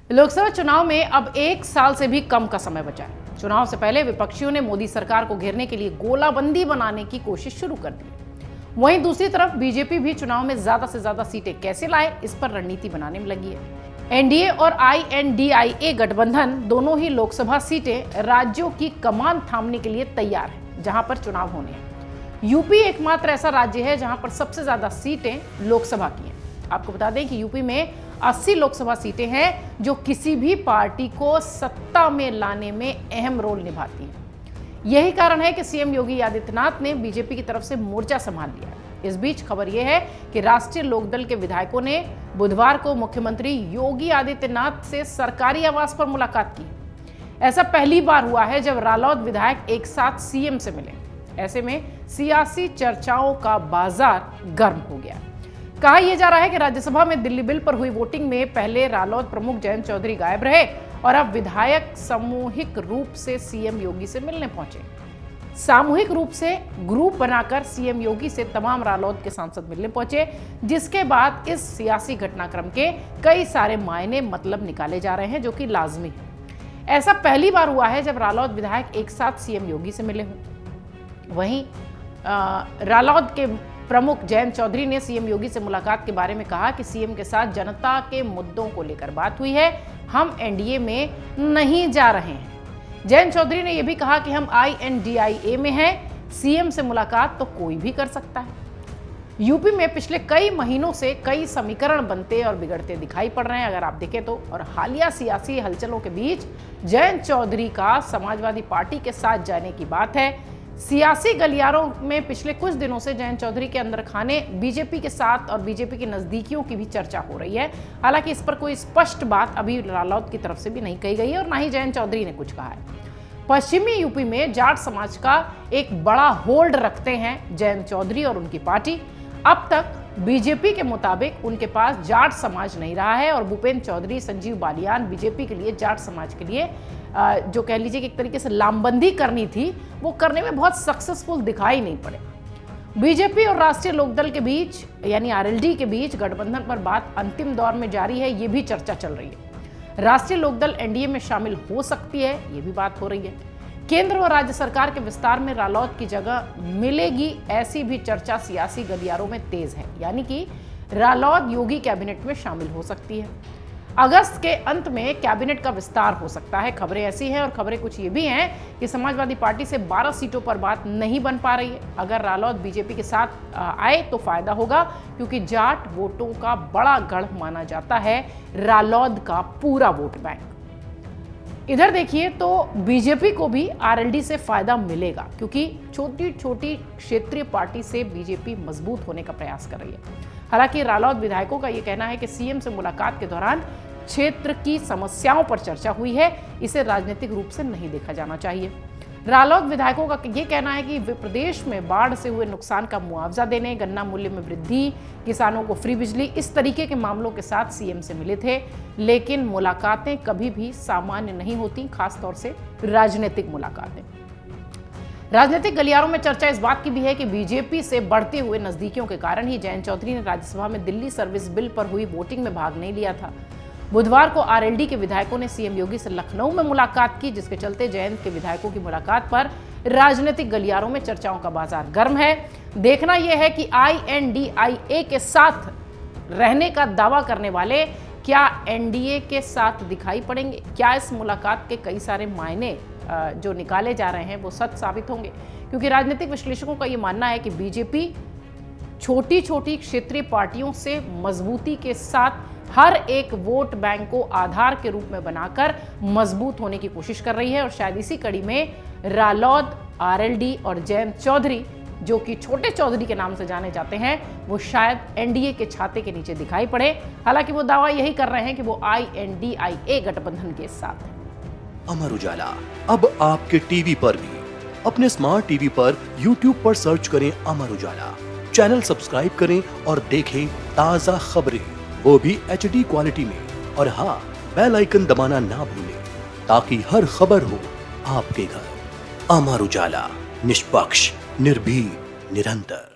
लोकसभा चुनाव में अब 1 साल से भी कम का समय बचा है। चुनाव से पहले विपक्षियों ने मोदी सरकार को घेरने के लिए गोलाबंदी बनाने की कोशिश शुरू कर दी। वहीं दूसरी तरफ बीजेपी भी चुनाव में ज्यादा से ज्यादा सीटें कैसे लाए, इस पर रणनीति बनाने में लगी है। एनडीए और INDIA गठबंधन दोनों ही लोकसभा सीटें राज्यों की कमान थामने के लिए तैयार है, जहां पर चुनाव होने हैं। यूपी एकमात्र ऐसा राज्य है जहां पर सबसे ज्यादा सीटें लोकसभा की हैं। आपको बता दें कि यूपी में 80 लोकसभा सीटें हैं, जो किसी भी पार्टी को सत्ता में लाने में अहम रोल निभाती हैं। यही कारण है कि सीएम योगी आदित्यनाथ ने बीजेपी की तरफ से मोर्चा संभाल लिया है। इस बीच खबर यह है कि राष्ट्रीय लोकदल के विधायकों ने बुधवार को मुख्यमंत्री योगी आदित्यनाथ से सरकारी आवास पर मुलाकात की। ऐसा पहली बार हुआ है जब रालोद विधायक एक साथ सीएम से मिले। ऐसे में सियासी चर्चाओं का बाजार गर्म हो गया। कहा यह जा रहा है कि राज्यसभा में दिल्ली बिल पर हुई वोटिंग में पहले रालोद प्रमुख जयंत चौधरी गायब रहे और अब विधायक सामूहिक रूप से सीएम योगी से मिलने पहुंचे। सामूहिक रूप से ग्रुप बनाकर सीएम योगी से तमाम रालोद के सांसद मिलने पहुंचे, जिसके बाद इस सियासी घटनाक्रम के कई सारे मायने मतलब निकाले जा रहे हैं, जो कि लाजमी है। ऐसा पहली बार हुआ है जब रालोद विधायक एक साथ सीएम योगी से मिले हों। वहीं रालोद के प्रमुख जयंत चौधरी ने सीएम योगी से मुलाकात के बारे में कहा कि सीएम के साथ जनता के मुद्दों को लेकर बात हुई है, हम एनडीए में नहीं जा रहे हैं। जयंत चौधरी ने यह भी कहा कि हम INDIA में हैं, सीएम से मुलाकात तो कोई भी कर सकता है। यूपी में पिछले कई महीनों से कई समीकरण बनते और बिगड़ते दिखाई पड़ रहे हैं, अगर आप देखें तो। और हालिया सियासी हलचलों के बीच जयंत चौधरी का समाजवादी पार्टी के साथ जाने की बात है। सियासी गलियारों में पिछले कुछ दिनों से जयंत चौधरी के अंदर खाने बीजेपी के साथ और बीजेपी की नजदीकियों की भी चर्चा हो रही है। हालांकि इस पर कोई स्पष्ट बात अभी रालोद की तरफ से भी नहीं कही गई है और ना ही जयंत चौधरी ने कुछ कहा है। पश्चिमी यूपी में जाट समाज का एक बड़ा होल्ड रखते हैं जयंत चौधरी और उनकी पार्टी। अब तक बीजेपी के मुताबिक उनके पास जाट समाज नहीं रहा है और भूपेंद्र चौधरी, संजीव बालियान बीजेपी के लिए जाट समाज के लिए जो कह लीजिए कि एक तरीके से लामबंदी करनी थी, वो करने में बहुत सक्सेसफुल दिखाई नहीं पड़े। बीजेपी और राष्ट्रीय लोकदल के बीच यानी RLD के बीच गठबंधन पर बात अंतिम दौर में जारी है, ये भी चर्चा चल रही है। राष्ट्रीय लोकदल एनडीए में शामिल हो सकती है, ये भी बात हो रही है। केंद्र और राज्य सरकार के विस्तार में रालोद की जगह मिलेगी, ऐसी भी चर्चा सियासी गलियारों में तेज है। यानी कि रालोद योगी कैबिनेट में शामिल हो सकती है। अगस्त के अंत में कैबिनेट का विस्तार हो सकता है। खबरें ऐसी हैं और खबरें कुछ ये भी हैं कि समाजवादी पार्टी से 12 सीटों पर बात नहीं बन पा रही है। अगर रालोद बीजेपी के साथ आए तो फायदा होगा, क्योंकि जाट वोटों का बड़ा गढ़ माना जाता है रालोद का पूरा वोट बैंक। इधर देखिए तो बीजेपी को भी RLD से फायदा मिलेगा, क्योंकि छोटी छोटी क्षेत्रीय पार्टी से बीजेपी मजबूत होने का प्रयास कर रही है। हालांकि रालोद विधायकों का यह कहना है कि सीएम से मुलाकात के दौरान क्षेत्र की समस्याओं पर चर्चा हुई है, इसे राजनीतिक रूप से नहीं देखा जाना चाहिए। रालोद विधायकों का यह कहना है कि वे प्रदेश में बाढ़ से हुए नुकसान का मुआवजा देने, गन्ना मूल्य में वृद्धि, किसानों को फ्री बिजली, इस तरीके के मामलों के साथ सीएम से मिले थे। लेकिन मुलाकातें कभी भी सामान्य नहीं होती, खासतौर से राजनीतिक मुलाकातें। राजनीतिक गलियारों में चर्चा इस बात की भी है कि बीजेपी से बढ़ते हुए नजदीकियों के कारण ही जयंत चौधरी ने राज्यसभा में दिल्ली सर्विस बिल पर हुई वोटिंग में भाग नहीं लिया था। बुधवार को RLD के विधायकों ने सीएम योगी से लखनऊ में मुलाकात की, जिसके चलते जयंत के विधायकों की मुलाकात पर राजनीतिक गलियारों में चर्चाओं का बाजार गर्म है। देखना यह है कि INDIA के साथ रहने का दावा करने वाले क्या एनडीए के साथ दिखाई पड़ेंगे। क्या इस मुलाकात के कई सारे मायने जो निकाले जा रहे हैं वो सच साबित होंगे, क्योंकि राजनीतिक विश्लेषकों का ये मानना है कि बीजेपी छोटी छोटी क्षेत्रीय पार्टियों से मजबूती के साथ हर एक वोट बैंक को आधार के रूप में बनाकर मजबूत होने की कोशिश कर रही है। और शायद इसी कड़ी में रालोद, RLD और जयंत चौधरी, जो कि छोटे चौधरी के नाम से जाने जाते हैं, वो शायद एनडीए के छाते के नीचे दिखाई पड़े। हालांकि वो दावा यही कर रहे हैं कि वो INDIA गठबंधन के साथ हैं। अमर उजाला अब आपके टीवी पर भी। अपने स्मार्ट टीवी पर YouTube पर सर्च करें अमर उजाला, चैनल सब्सक्राइब करें और देखें ताजा खबरें, वो भी HD क्वालिटी में। और हाँ, बेल आइकन दबाना ना भूलें, ताकि हर खबर हो आपके घर। अमर उजाला, निष्पक्ष, निर्भीक, निरंतर।